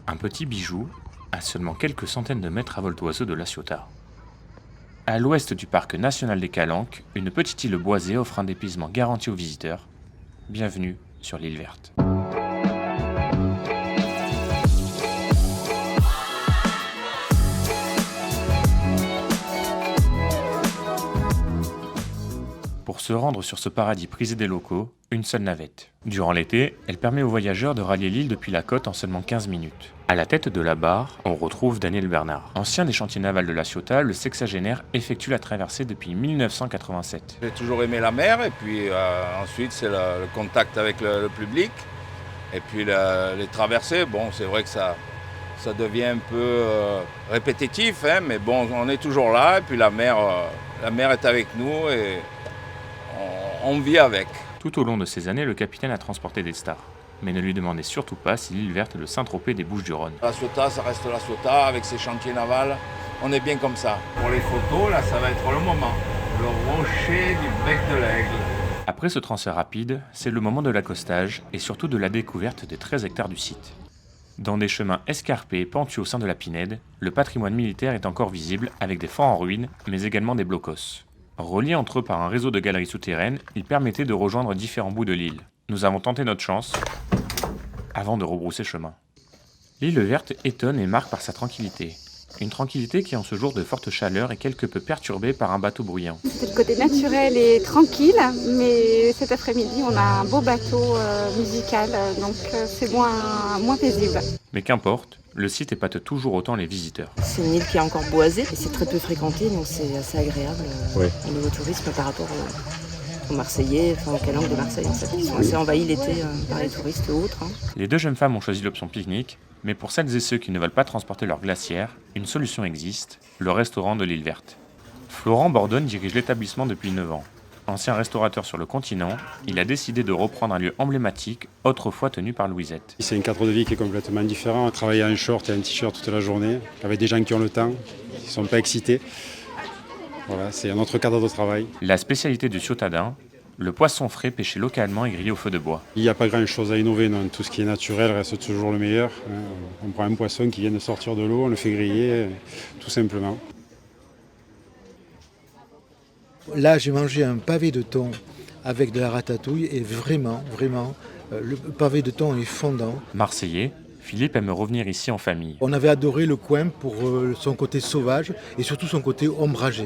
Un petit bijou, à seulement quelques centaines de mètres à vol d'oiseau de La Ciotat. À l'ouest du parc national des Calanques, une petite île boisée offre un dépaysement garanti aux visiteurs. Bienvenue sur l'île verte. Pour se rendre sur ce paradis prisé des locaux, une seule navette. Durant l'été, elle permet aux voyageurs de rallier l'île depuis la côte en seulement 15 minutes. À la tête de la barre, on retrouve Daniel Bernard. Ancien des chantiers navals de La Ciotat, le sexagénaire effectue la traversée depuis 1987. J'ai toujours aimé la mer et puis ensuite c'est le contact avec le public. Et puis les traversées, bon c'est vrai que ça devient un peu répétitif, hein, mais bon on est toujours là et puis la mer est avec nous et on vit avec. Tout au long de ces années, le capitaine a transporté des stars. Mais ne lui demandez surtout pas si l'île verte est le Saint-Tropez des Bouches-du-Rhône. La Ciotat, ça reste La Ciotat avec ses chantiers navals. On est bien comme ça. Pour les photos, là, ça va être le moment. Le rocher du bec de l'Aigle. Après ce transfert rapide, c'est le moment de l'accostage et surtout de la découverte des 13 hectares du site. Dans des chemins escarpés et pentus au sein de la Pinède, le patrimoine militaire est encore visible avec des forts en ruine, mais également des blocos. Reliés entre eux par un réseau de galeries souterraines, ils permettaient de rejoindre différents bouts de l'île. Nous avons tenté notre chance avant de rebrousser chemin. L'île verte étonne et marque par sa tranquillité. Une tranquillité qui en ce jour de forte chaleur est quelque peu perturbée par un bateau bruyant. C'est le côté naturel et tranquille, mais cet après-midi on a un beau bateau musical, donc c'est moins paisible. Mais qu'importe, le site épate toujours autant les visiteurs. C'est une île qui est encore boisée et c'est très peu fréquenté, donc c'est assez agréable au niveau tourisme par rapport aux Marseillais, enfin aux Calanques de Marseille en fait, qui sont assez envahis l'été par les touristes ou autres. Les deux jeunes femmes ont choisi l'option pique-nique, mais pour celles et ceux qui ne veulent pas transporter leur glacière, une solution existe, le restaurant de l'île verte. Florent Bordone dirige l'établissement depuis 9 ans. Ancien restaurateur sur le continent, il a décidé de reprendre un lieu emblématique, autrefois tenu par Louisette. C'est un cadre de vie qui est complètement différent. Travailler en short et en t-shirt toute la journée, avec des gens qui ont le temps, qui ne sont pas excités. Voilà, c'est un autre cadre de travail. La spécialité du Ciotadin, le poisson frais pêché localement et grillé au feu de bois. Il n'y a pas grand-chose à innover, non. Tout ce qui est naturel reste toujours le meilleur. On prend un poisson qui vient de sortir de l'eau, on le fait griller, tout simplement. Là, j'ai mangé un pavé de thon avec de la ratatouille et vraiment, le pavé de thon est fondant. Marseillais, Philippe aime revenir ici en famille. On avait adoré le coin pour son côté sauvage et surtout son côté ombragé.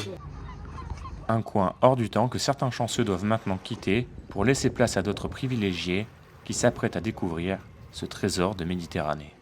Un coin hors du temps que certains chanceux doivent maintenant quitter pour laisser place à d'autres privilégiés qui s'apprêtent à découvrir ce trésor de Méditerranée.